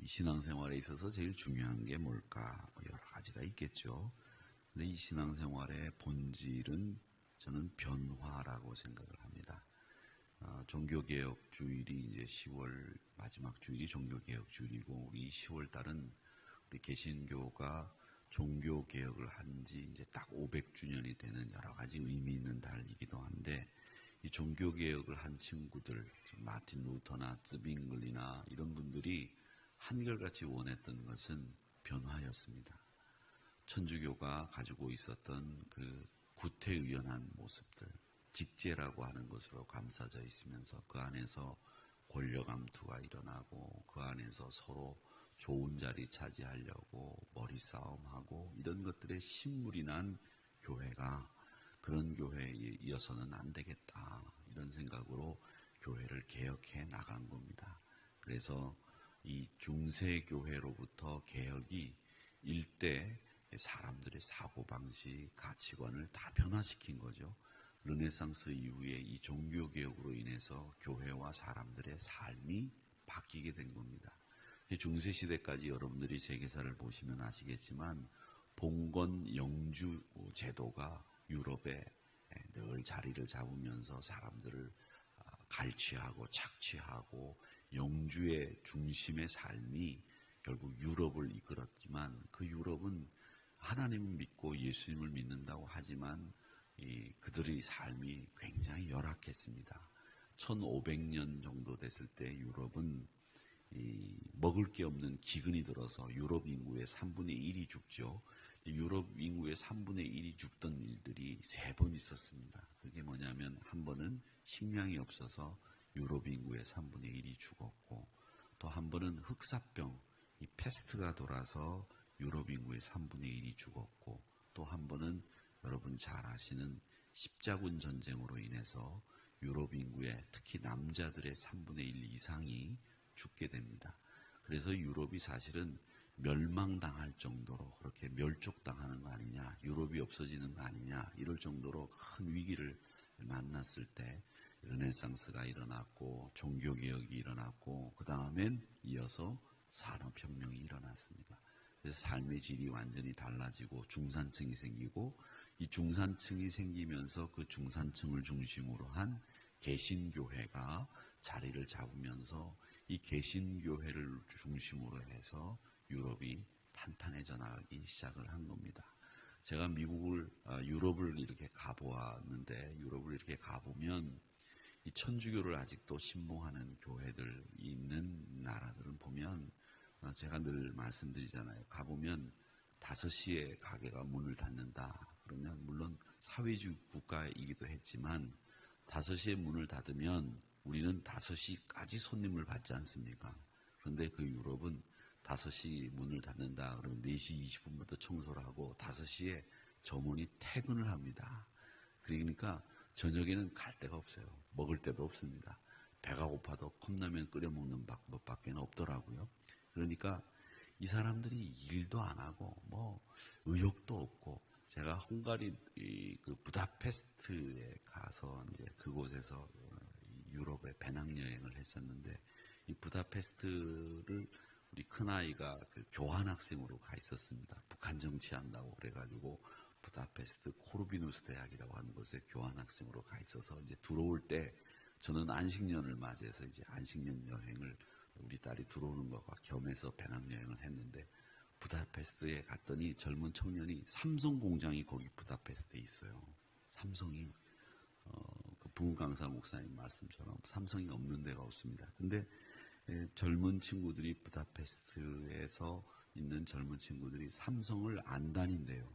신앙생활에 있어서 제일 중요한 게 뭘까? 여러 가지가 있겠죠. 근데 이 신앙생활의 본질은 저는 변화라고 생각을 합니다. 종교개혁 주일이 이제 10월 마지막 주일이 종교개혁 주일이고, 우리 10월 달은 우리 개신교가 종교개혁을 한 지 이제 딱 500주년이 되는 여러 가지 의미 있는 달이기도 한데, 이 종교개혁을 한 친구들, 마틴 루터나 쯔빙글이나 이런 분들이 한결같이 원했던 것은 변화였습니다. 천주교가 가지고 있었던 그 구태의연한 모습들, 직제라고 하는 것으로 감싸져 있으면서 그 안에서 권력 암투가 일어나고 그 안에서 서로 좋은 자리 차지하려고 머리싸움하고 이런 것들에 신물이 난 교회가 그런 교회이어서는 안 되겠다, 이런 생각으로 교회를 개혁해 나간 겁니다. 그래서 이 중세교회로부터 개혁이 일대 사람들의 사고방식, 가치관을 다 변화시킨 거죠. 르네상스 이후에 이 종교개혁으로 인해서 교회와 사람들의 삶이 바뀌게 된 겁니다. 중세시대까지 여러분들이 세계사를 보시면 아시겠지만 봉건 영주 제도가 유럽에 늘 자리를 잡으면서 사람들을 갈취하고 착취하고 영주의 중심의 삶이 결국 유럽을 이끌었지만, 그 유럽은 하나님을 믿고 예수님을 믿는다고 하지만 그들의 삶이 굉장히 열악했습니다. 1500년 정도 됐을 때 유럽은 먹을 게 없는 기근이 들어서 유럽 인구의 3분의 1이 죽죠. 유럽 인구의 3분의 1이 죽던 일들이 3번 있었습니다. 그게 뭐냐면, 한 번은 식량이 없어서 유럽 인구의 3분의 1이 죽었고, 또 한 번은 흑사병, 이 패스트가 돌아서 유럽 인구의 3분의 1이 죽었고, 또 한 번은 여러분 잘 아시는 십자군 전쟁으로 인해서 유럽 인구의 특히 남자들의 3분의 1 이상이 죽게 됩니다. 그래서 유럽이 사실은 멸망당할 정도로, 그렇게 멸족당하는 거 아니냐, 유럽이 없어지는 거 아니냐, 이럴 정도로 큰 위기를 만났을 때 르네상스가 일어났고 종교개혁이 일어났고, 그 다음엔 이어서 산업혁명이 일어났습니다. 그래서 삶의 질이 완전히 달라지고 중산층이 생기고, 이 중산층이 생기면서 그 중산층을 중심으로 한 개신교회가 자리를 잡으면서 이 개신교회를 중심으로 해서 유럽이 탄탄해져 나가기 시작을 한 겁니다. 제가 유럽을 이렇게 가보았는데, 유럽을 이렇게 가보면 이 천주교를 아직도 신봉하는 교회들 있는 나라들은 보면, 제가 늘 말씀드리잖아요. 가보면 5시에 가게가 문을 닫는다. 그러면 물론 사회주의 국가이기도 했지만 5시에 문을 닫으면 우리는 5시까지 손님을 받지 않습니까? 그런데 그 유럽은 5시 문을 닫는다 그러면 4시 20분부터 청소를 하고 5시에 점원이 퇴근을 합니다. 그러니까 저녁에는 갈 데가 없어요. 먹을 데도 없습니다. 배가 고파도 컵라면 끓여 먹는 방법밖에 없더라고요. 그러니까 이 사람들이 일도 안 하고 의욕도 없고, 제가 헝가리 그 부다페스트에 가서 이제 그곳에서 유럽에 배낭여행을 했었는데, 이 부다페스트를 우리 큰아이가 그 교환학생으로 가 있었습니다. 북한 정치한다고 그래가지고 부다페스트 코르비누스 대학이라고 하는 곳에 교환학생으로 가 있어서 이제 들어올 때 저는 안식년을 맞이해서 이제 안식년 여행을, 우리 딸이 들어오는 것과 겸해서 배낭여행을 했는데, 부다페스트에 갔더니 젊은 청년이 삼성 공장이 거기 부다페스트에 있어요. 삼성이 그 부흥강사 목사님 말씀처럼 삼성이 없는 데가 없습니다. 근데 젊은 친구들이 부다페스트에서 있는 젊은 친구들이 삼성을 안 다닌대요.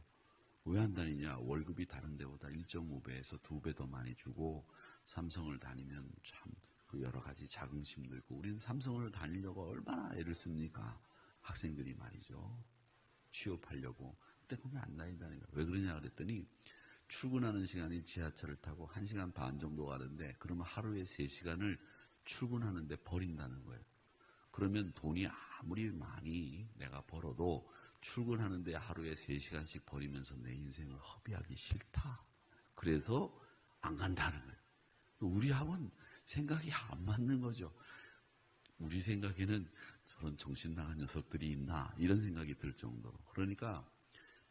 왜 안 다니냐? 월급이 다른 데보다 1.5배에서 2배 더 많이 주고 삼성을 다니면 참 그 여러 가지 자긍심도 있고, 우리는 삼성을 다니려고 얼마나 애를 씁니까? 학생들이 말이죠. 취업하려고. 근데 거기 안 다닌다는 거예요. 왜 그러냐 그랬더니, 출근하는 시간이 지하철을 타고 1시간 반 정도 가는데, 그러면 하루에 3시간을 출근하는데 버린다는 거예요. 그러면 돈이 아무리 많이 내가 벌어도 출근하는데 하루에 3시간씩 버리면서 내 인생을 허비하기 싫다. 그래서 안 간다는 거예요. 우리하고는 생각이 안 맞는 거죠. 우리 생각에는 저런 정신 나간 녀석들이 있나 이런 생각이 들 정도로. 그러니까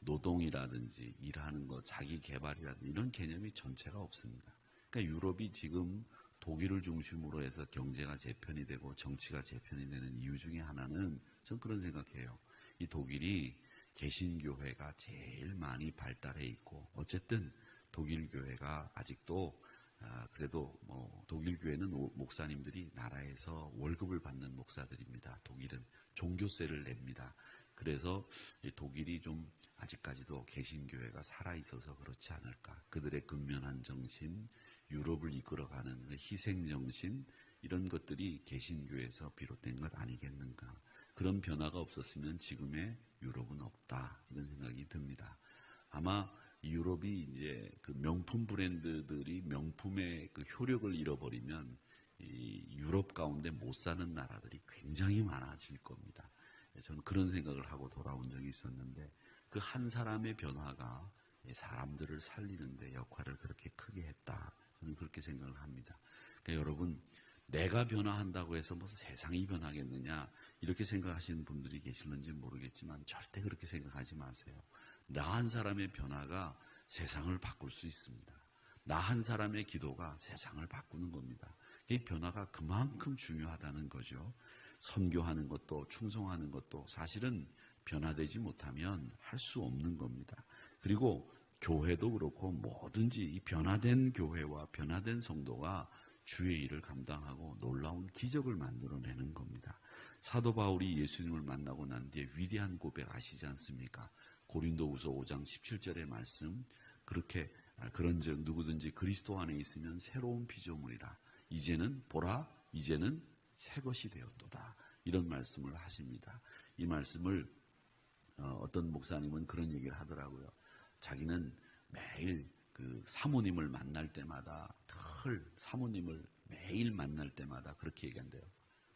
노동이라든지 일하는 것, 자기 개발이라든지 이런 개념이 전체가 없습니다. 그러니까 유럽이 지금 독일을 중심으로 해서 경제가 재편이 되고 정치가 재편이 되는 이유 중에 하나는 전 그런 생각해요. 이 독일이 개신교회가 제일 많이 발달해 있고, 어쨌든 독일 교회가 아직도 그래도 독일 교회는 목사님들이 나라에서 월급을 받는 목사들입니다. 독일은 종교세를 냅니다. 그래서 독일이 좀 아직까지도 개신교회가 살아있어서 그렇지 않을까. 그들의 근면한 정신, 유럽을 이끌어가는 희생정신, 이런 것들이 개신교회에서 비롯된 것 아니겠는가. 그런 변화가 없었으면 지금의 유럽은 없다. 이런 생각이 듭니다. 아마 유럽이 이제 그 명품 브랜드들이 명품의 그 효력을 잃어버리면 이 유럽 가운데 못 사는 나라들이 굉장히 많아질 겁니다. 저는 그런 생각을 하고 돌아온 적이 있었는데, 그 한 사람의 변화가 사람들을 살리는데 역할을 그렇게 크게 했다. 저는 그렇게 생각을 합니다. 그러니까 여러분, 내가 변화한다고 해서 무슨 세상이 변하겠느냐 이렇게 생각하시는 분들이 계실는지 모르겠지만 절대 그렇게 생각하지 마세요. 나 한 사람의 변화가 세상을 바꿀 수 있습니다. 나 한 사람의 기도가 세상을 바꾸는 겁니다. 이 변화가 그만큼 중요하다는 거죠. 선교하는 것도 충성하는 것도 사실은 변화되지 못하면 할 수 없는 겁니다. 그리고 교회도 그렇고 뭐든지 이 변화된 교회와 변화된 성도가 주의 일을 감당하고 놀라운 기적을 만들어내는 겁니다. 사도 바울이 예수님을 만나고 난 뒤에 위대한 고백 아시지 않습니까? 고린도후서 5장 17절의 말씀, 그렇게 그런즉 누구든지 그리스도 안에 있으면 새로운 피조물이라. 이제는 보라, 이제는 새 것이 되었도다. 이런 말씀을 하십니다. 이 말씀을 어떤 목사님은 그런 얘기를 하더라고요. 자기는 매일 그 사모님을 만날 때마다 사모님을 매일 만날 때마다 그렇게 얘기한대요.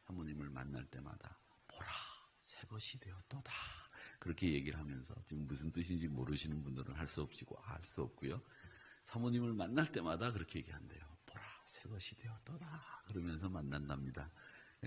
사모님을 만날 때마다 보라, 새 것이 되었도다. 그렇게 얘기를 하면서, 지금 무슨 뜻인지 모르시는 분들은 할 수 없고요. 사모님을 만날 때마다 그렇게 얘기한대요. 보라, 새 것이 되었도다. 그러면서 만난답니다.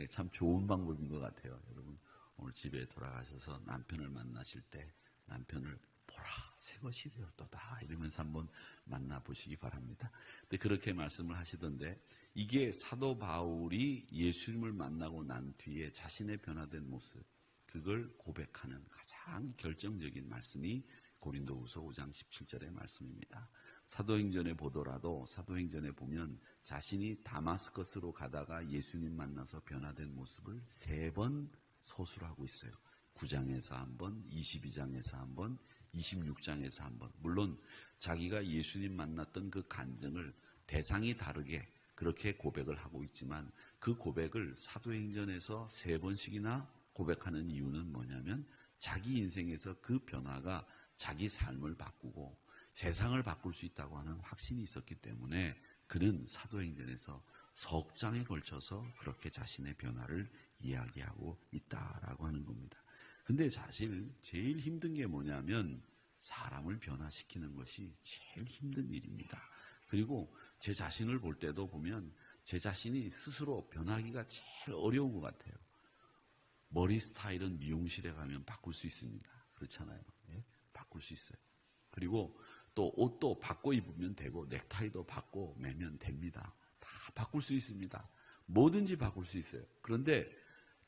참 좋은 방법인 것 같아요. 여러분, 오늘 집에 돌아가셔서 남편을 만나실 때 남편을 보라, 새 것이 되었도다 이러면서 한번 만나보시기 바랍니다. 근데 그렇게 말씀을 하시던데, 이게 사도 바울이 예수님을 만나고 난 뒤에 자신의 변화된 모습, 그걸 고백하는 가장 결정적인 말씀이 고린도후서 5장 17절의 말씀입니다. 사도행전에 보더라도 사도행전에 보면 자신이 다마스커스로 가다가 예수님 만나서 변화된 모습을 3번 서술하고 있어요. 9장에서 한 번, 22장에서 한 번, 26장에서 한 번. 물론 자기가 예수님 만났던 그 간증을 대상이 다르게 그렇게 고백을 하고 있지만, 그 고백을 사도행전에서 3번씩이나 고백하는 이유는 뭐냐면, 자기 인생에서 그 변화가 자기 삶을 바꾸고 세상을 바꿀 수 있다고 하는 확신이 있었기 때문에 그는 사도행전에서 석 장에 걸쳐서 그렇게 자신의 변화를 이야기하고 있다라고 하는 겁니다. 근데 사실 제일 힘든 게 뭐냐면 사람을 변화시키는 것이 제일 힘든 일입니다. 그리고 제 자신을 볼 때도 보면 제 자신이 스스로 변하기가 제일 어려운 것 같아요. 머리 스타일은 미용실에 가면 바꿀 수 있습니다. 그렇잖아요. 예? 바꿀 수 있어요. 그리고 또 옷도 바꿔 입으면 되고 넥타이도 바꿔 매면 됩니다. 다 바꿀 수 있습니다. 뭐든지 바꿀 수 있어요. 그런데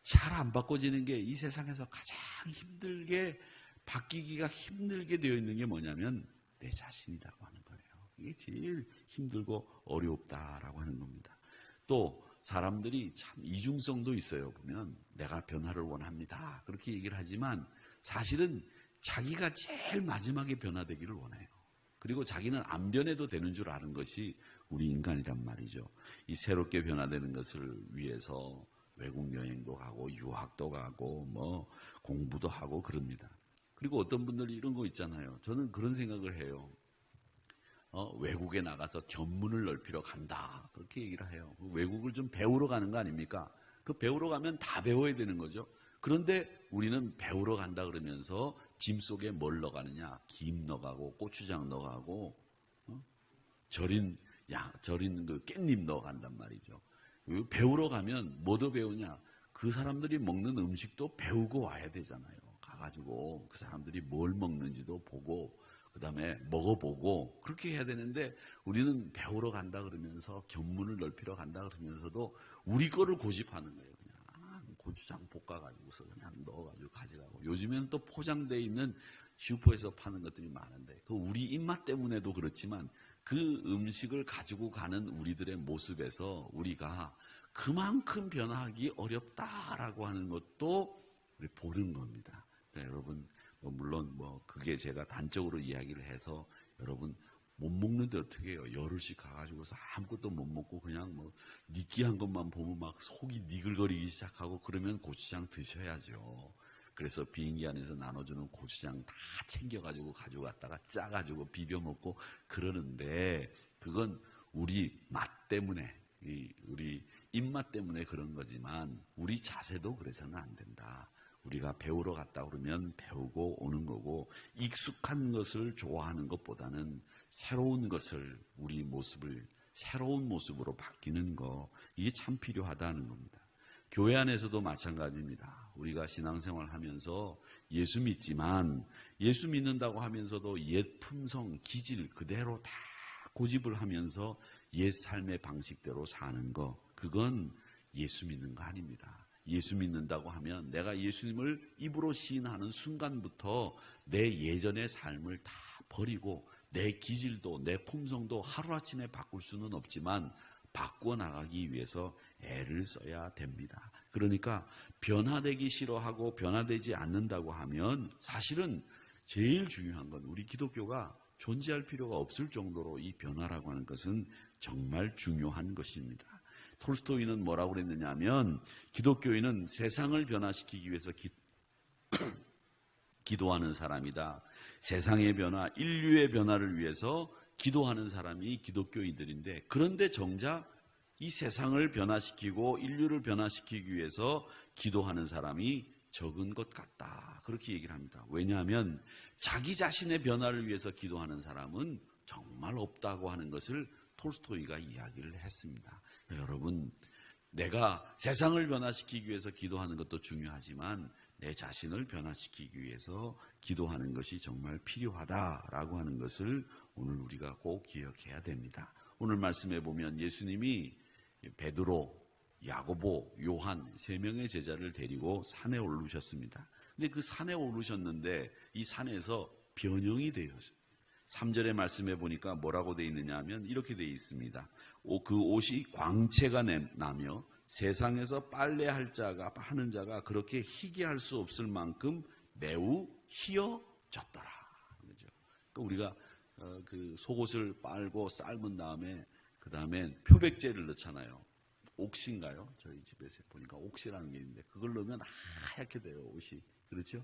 잘 안 바꿔지는 게, 이 세상에서 가장 힘들게 바뀌기가 힘들게 되어 있는 게 뭐냐면 내 자신이라고 하는 거예요. 이게 제일 힘들고 어렵다라고 하는 겁니다. 또 사람들이 참 이중성도 있어요. 보면 내가 변화를 원합니다. 그렇게 얘기를 하지만 사실은 자기가 제일 마지막에 변화되기를 원해요. 그리고 자기는 안 변해도 되는 줄 아는 것이 우리 인간이란 말이죠. 이 새롭게 변화되는 것을 위해서 외국 여행도 가고 유학도 가고 뭐 공부도 하고 그럽니다. 그리고 어떤 분들이 이런 거 있잖아요. 저는 그런 생각을 해요. 외국에 나가서 견문을 넓히러 간다. 그렇게 얘기를 해요. 외국을 좀 배우러 가는 거 아닙니까? 그 배우러 가면 다 배워야 되는 거죠. 그런데 우리는 배우러 간다 그러면서 짐 속에 뭘 넣어가느냐? 김 넣어가고 고추장 넣어가고 절인 그 깻잎 넣어간단 말이죠. 배우러 가면 뭐 더 배우냐? 그 사람들이 먹는 음식도 배우고 와야 되잖아요. 가가지고 그 사람들이 뭘 먹는지도 보고 그 다음에 먹어보고 그렇게 해야 되는데 우리는 배우러 간다 그러면서 견문을 넓히러 간다 그러면서도 우리 거를 고집하는 거예요. 그냥 고추장 볶아가지고서 그냥 넣어가지고 가져가고 요즘에는 또 포장되어 있는 슈퍼에서 파는 것들이 많은데 그 우리 입맛 때문에도 그렇지만 그 음식을 가지고 가는 우리들의 모습에서 우리가 그만큼 변화하기 어렵다라고 하는 것도 우리 보는 겁니다. 그러니까 여러분 물론 그게 제가 단적으로 이야기를 해서 여러분 못 먹는데 어떻게 해요? 열흘씩 가가지고서 아무것도 못 먹고 그냥 느끼한 것만 보면 막 속이 니글거리기 시작하고 그러면 고추장 드셔야죠. 그래서 비행기 안에서 나눠주는 고추장 다 챙겨가지고 가져갔다가 짜가지고 비벼 먹고 그러는데 그건 우리 맛 때문에 우리 입맛 때문에 그런 거지만 우리 자세도 그래서는 안 된다. 우리가 배우러 갔다 그러면 배우고 오는 거고 익숙한 것을 좋아하는 것보다는 새로운 것을 우리 모습을 새로운 모습으로 바뀌는 거 이게 참 필요하다는 겁니다. 교회 안에서도 마찬가지입니다. 우리가 신앙생활 하면서 예수 믿지만 예수 믿는다고 하면서도 옛 품성, 기질 그대로 다 고집을 하면서 옛 삶의 방식대로 사는 거 그건 예수 믿는 거 아닙니다. 예수 믿는다고 하면 내가 예수님을 입으로 시인하는 순간부터 내 예전의 삶을 다 버리고 내 기질도 내 품성도 하루아침에 바꿀 수는 없지만 바꾸어 나가기 위해서 애를 써야 됩니다. 그러니까 변화되기 싫어하고 변화되지 않는다고 하면 사실은 제일 중요한 건 우리 기독교가 존재할 필요가 없을 정도로 이 변화라고 하는 것은 정말 중요한 것입니다. 톨스토이는 뭐라고 그랬느냐 하면 기독교인은 세상을 변화시키기 위해서 기도하는 사람이다. 세상의 변화, 인류의 변화를 위해서 기도하는 사람이 기독교인들인데 그런데 정작 이 세상을 변화시키고 인류를 변화시키기 위해서 기도하는 사람이 적은 것 같다. 그렇게 얘기를 합니다. 왜냐하면 자기 자신의 변화를 위해서 기도하는 사람은 정말 없다고 하는 것을 톨스토이가 이야기를 했습니다. 여러분, 내가 세상을 변화시키기 위해서 기도하는 것도 중요하지만 내 자신을 변화시키기 위해서 기도하는 것이 정말 필요하다라고 하는 것을 오늘 우리가 꼭 기억해야 됩니다. 오늘 말씀에 보면 예수님이 베드로, 야고보, 요한 세 명의 제자를 데리고 산에 오르셨습니다. 근데 그 산에 오르셨는데 이 산에서 변형이 되었어요. 3절의 말씀에 보니까 뭐라고 되어 있느냐 하면 이렇게 되어 있습니다. 그 옷이 광채가 나며 세상에서 빨래할 자가 하는 자가 그렇게 희귀할 수 없을 만큼 매우 희어졌더라. 그렇죠? 그러니까 우리가 그 속옷을 빨고 삶은 다음에 그 다음에 표백제를 넣잖아요. 옥시인가요? 저희 집에서 보니까 옥시라는 게 있는데 그걸 넣으면 하얗게 돼요, 옷이. 그렇죠?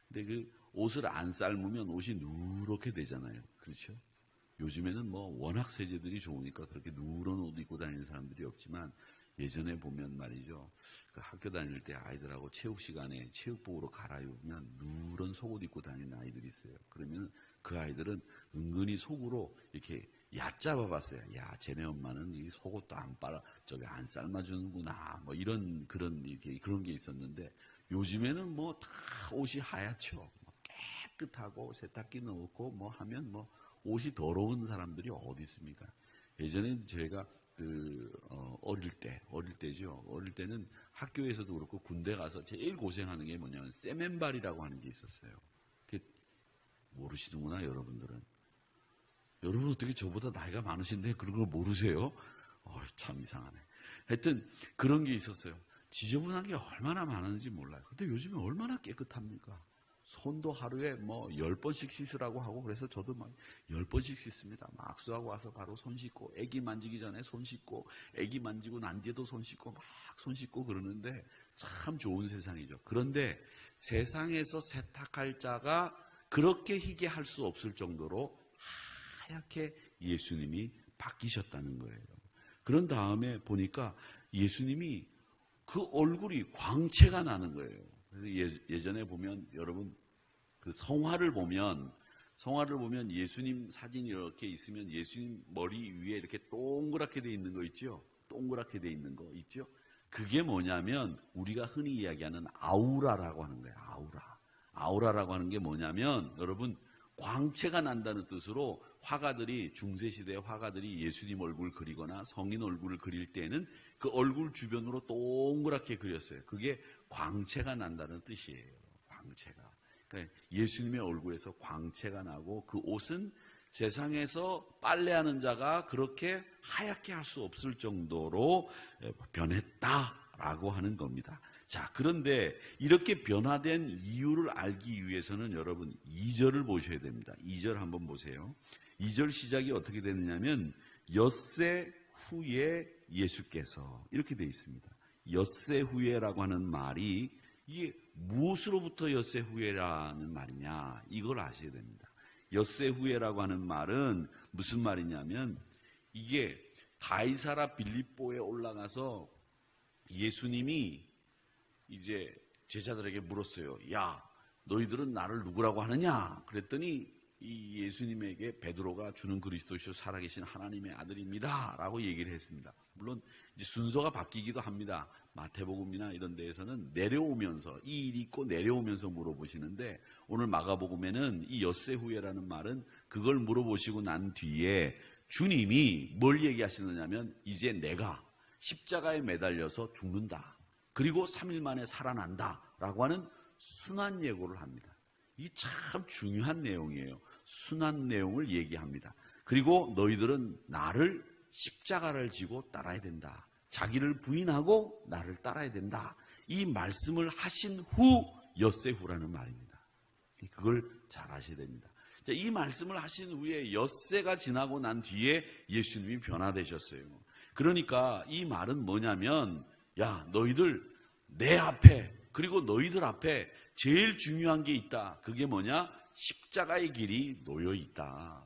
근데 그 옷을 안 삶으면 옷이 누렇게 되잖아요. 그렇죠? 요즘에는 워낙 세제들이 좋으니까 그렇게 누런 옷 입고 다니는 사람들이 없지만 예전에 보면 말이죠. 그 학교 다닐 때 아이들하고 체육 시간에 체육복으로 갈아입으면 누런 속옷 입고 다니는 아이들이 있어요. 그러면 그 아이들은 은근히 속으로 이렇게 얕잡아 봤어요. 야, 쟤네 엄마는 이 속옷도 안 안 삶아주는구나. 이런, 그런 게 있었는데 요즘에는 다 옷이 하얗죠. 깨끗하고 세탁기 넣고 하면 옷이 더러운 사람들이 어디 있습니까? 예전에 제가 어릴 때죠. 어릴 때는 학교에서도 그렇고 군대 가서 제일 고생하는 게 뭐냐면 세면발이라고 하는 게 있었어요. 모르시는구나, 여러분들은. 여러분 어떻게 저보다 나이가 많으신데 그런 걸 모르세요? 참 이상하네. 하여튼 그런 게 있었어요. 지저분한 게 얼마나 많은지 몰라요. 근데 요즘에 얼마나 깨끗합니까? 손도 하루에 10번씩 씻으라고 하고 그래서 저도 10번씩 씻습니다. 악수하고 와서 바로 손 씻고 애기 만지기 전에 손 씻고 애기 만지고 난 뒤에도 손 씻고 막 손 씻고 그러는데 참 좋은 세상이죠. 그런데 세상에서 세탁할 자가 그렇게 희게 할 수 없을 정도로 하얗게 예수님이 바뀌셨다는 거예요. 그런 다음에 보니까 예수님이 그 얼굴이 광채가 나는 거예요. 그래서 예전에 보면 여러분 그 성화를 보면 예수님 사진이 이렇게 있으면 예수님 머리 위에 이렇게 동그랗게 돼 있는 거 있죠? 동그랗게 돼 있는 거 있죠? 그게 뭐냐면 우리가 흔히 이야기하는 아우라라고 하는 거예요. 아우라라고 하는 게 뭐냐면 여러분 광채가 난다는 뜻으로 화가들이 중세시대 화가들이 예수님 얼굴 그리거나 성인 얼굴을 그릴 때에는 그 얼굴 주변으로 동그랗게 그렸어요. 그게 광채가 난다는 뜻이에요. 광채가. 그러니까 예수님의 얼굴에서 광채가 나고 그 옷은 세상에서 빨래하는 자가 그렇게 하얗게 할 수 없을 정도로 변했다라고 하는 겁니다. 자, 그런데 이렇게 변화된 이유를 알기 위해서는 여러분 2절을 보셔야 됩니다. 2절 한번 보세요. 2절 시작이 어떻게 되느냐면 엿새 후에 예수께서 이렇게 되어 있습니다. 엿새 후에라고 하는 말이 이게 무엇으로부터 엿새 후에라는 말이냐 이걸 아셔야 됩니다. 엿새 후에라고 하는 말은 무슨 말이냐면 이게 가이사라 빌립보에 올라가서 예수님이 이제 제자들에게 물었어요. 야, 너희들은 나를 누구라고 하느냐? 그랬더니 이 예수님에게 베드로가 주는 그리스도시요 살아계신 하나님의 아들입니다 라고 얘기를 했습니다. 물론 이제 순서가 바뀌기도 합니다. 마태복음이나 이런 데에서는 내려오면서 이 일이 있고 내려오면서 물어보시는데 오늘 마가복음에는 이 엿새 후에라는 말은 그걸 물어보시고 난 뒤에 주님이 뭘 얘기하시느냐면 이제 내가 십자가에 매달려서 죽는다. 그리고 3일 만에 살아난다 라고 하는 순환 예고를 합니다. 이 참 중요한 내용이에요. 순환 내용을 얘기합니다. 그리고 너희들은 나를 십자가를 지고 따라야 된다. 자기를 부인하고 나를 따라야 된다. 이 말씀을 하신 후 엿새 후라는 말입니다. 그걸 잘 아셔야 됩니다. 이 말씀을 하신 후에 엿새가 지나고 난 뒤에 예수님이 변화되셨어요. 그러니까 이 말은 뭐냐면 야, 너희들 내 앞에 그리고 너희들 앞에 제일 중요한 게 있다. 그게 뭐냐? 십자가의 길이 놓여 있다.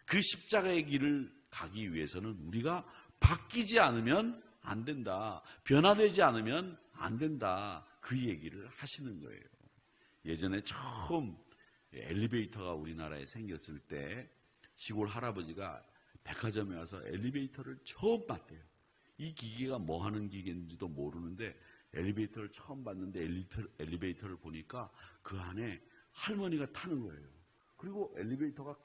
그 십자가의 길을 가기 위해서는 우리가 바뀌지 않으면 안 된다. 변화되지 않으면 안 된다. 그 얘기를 하시는 거예요. 예전에 처음 엘리베이터가 우리나라에 생겼을 때 시골 할아버지가 백화점에 와서 엘리베이터를 처음 봤대요. 이 기계가 뭐 하는 기계인지도 모르는데 엘리베이터를 처음 봤는데 엘리베이터를 보니까 그 안에 할머니가 타는 거예요. 그리고 엘리베이터가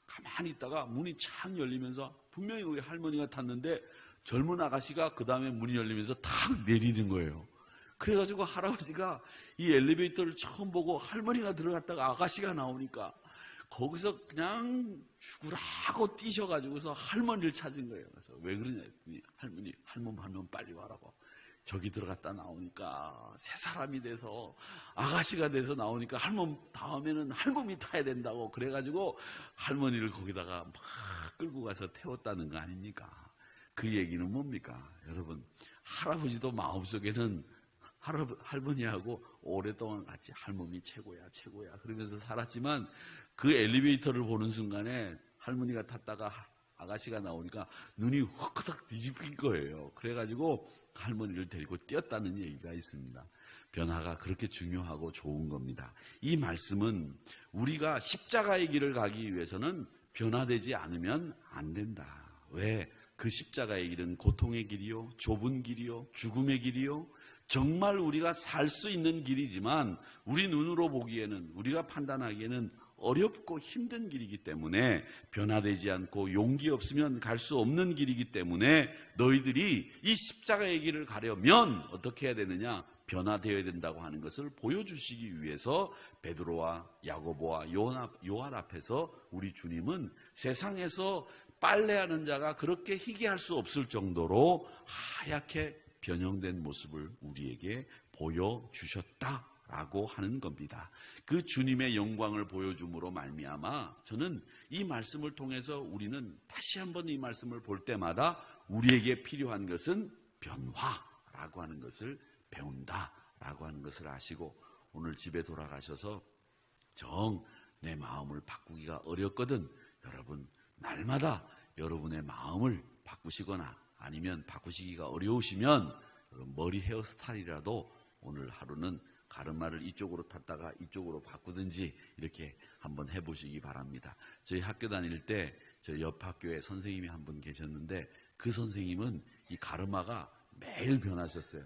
가만히 있다가 문이 착 열리면서 분명히 우리 할머니가 탔는데 젊은 아가씨가 그 다음에 문이 열리면서 탁 내리는 거예요. 그래가지고 할아버지가 이 엘리베이터를 처음 보고 할머니가 들어갔다가 아가씨가 나오니까 거기서 그냥 죽으라고 뛰셔가지고서 할머니를 찾은 거예요. 그래서 왜 그러냐 했더니 할머니 빨리 와라고. 저기 들어갔다 나오니까 새 사람이 돼서 아가씨가 돼서 나오니까 다음에는 할머니 타야 된다고 그래가지고 할머니를 거기다가 막 끌고 가서 태웠다는 거 아닙니까? 그 얘기는 뭡니까? 여러분, 할아버지도 마음속에는 할머니하고 오랫동안 같이 할머니 최고야 그러면서 살았지만 그 엘리베이터를 보는 순간에 할머니가 탔다가 아가씨가 나오니까 눈이 헛헛 뒤집힌 거예요. 그래가지고 할머니를 데리고 뛰었다는 얘기가 있습니다. 변화가 그렇게 중요하고 좋은 겁니다. 이 말씀은 우리가 십자가의 길을 가기 위해서는 변화되지 않으면 안 된다. 왜? 그 십자가의 길은 고통의 길이요, 좁은 길이요, 죽음의 길이요, 정말 우리가 살 수 있는 길이지만 우리 눈으로 보기에는, 우리가 판단하기에는 어렵고 힘든 길이기 때문에 변화되지 않고 용기 없으면 갈 수 없는 길이기 때문에 너희들이 이 십자가의 길을 가려면 어떻게 해야 되느냐? 변화되어야 된다고 하는 것을 보여주시기 위해서 베드로와 야고보와 요한 앞에서 우리 주님은 세상에서 빨래하는 자가 그렇게 희귀할 수 없을 정도로 하얗게 변형된 모습을 우리에게 보여주셨다라고 하는 겁니다. 그 주님의 영광을 보여줌으로 말미암아 저는 이 말씀을 통해서 우리는 다시 한번 이 말씀을 볼 때마다 우리에게 필요한 것은 변화라고 하는 것을 배운다라고 하는 것을 아시고 오늘 집에 돌아가셔서 정 내 마음을 바꾸기가 어렵거든 여러분 날마다 여러분의 마음을 바꾸시거나 아니면 바꾸시기가 어려우시면 머리 헤어스타일이라도 오늘 하루는 가르마를 이쪽으로 탔다가 이쪽으로 바꾸든지 이렇게 한번 해보시기 바랍니다. 저희 학교 다닐 때 저희 옆 학교에 선생님이 한 분 계셨는데 그 선생님은 이 가르마가 매일 변하셨어요.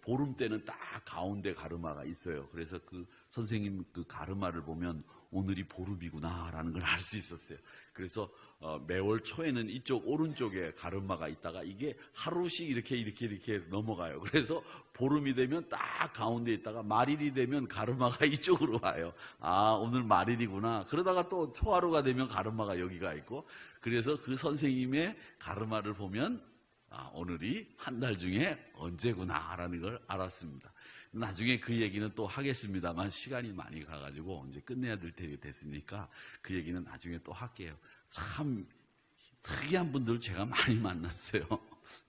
보름 때는 딱 가운데 가르마가 있어요. 그래서 그 선생님 그 가르마를 보면 오늘이 보름이구나라는 걸 알 수 있었어요. 그래서 매월 초에는 이쪽 오른쪽에 가르마가 있다가 이게 하루씩 이렇게 넘어가요. 그래서 보름이 되면 딱 가운데 있다가 말일이 되면 가르마가 이쪽으로 와요. 아, 오늘 말일이구나. 그러다가 또 초하루가 되면 가르마가 여기가 있고, 그래서 그 선생님의 가르마를 보면 오늘이 한 달 중에 언제구나라는 걸 알았습니다. 나중에 그 얘기는 또 하겠습니다만 시간이 많이 가가지고 이제 끝내야 될 때가 됐으니까 그 얘기는 나중에 또 할게요. 참 특이한 분들 제가 많이 만났어요.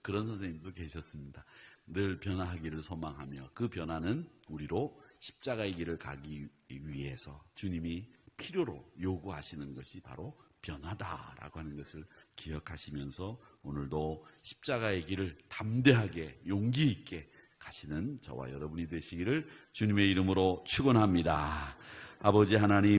그런 선생님도 계셨습니다. 늘 변화하기를 소망하며 그 변화는 우리로 십자가의 길을 가기 위해서 주님이 필요로 요구하시는 것이 바로 변화다라고 하는 것을 기억하시면서 오늘도 십자가의 길을 담대하게 용기 있게 가시는 저와 여러분이 되시기를 주님의 이름으로 축원합니다. 아버지 하나님,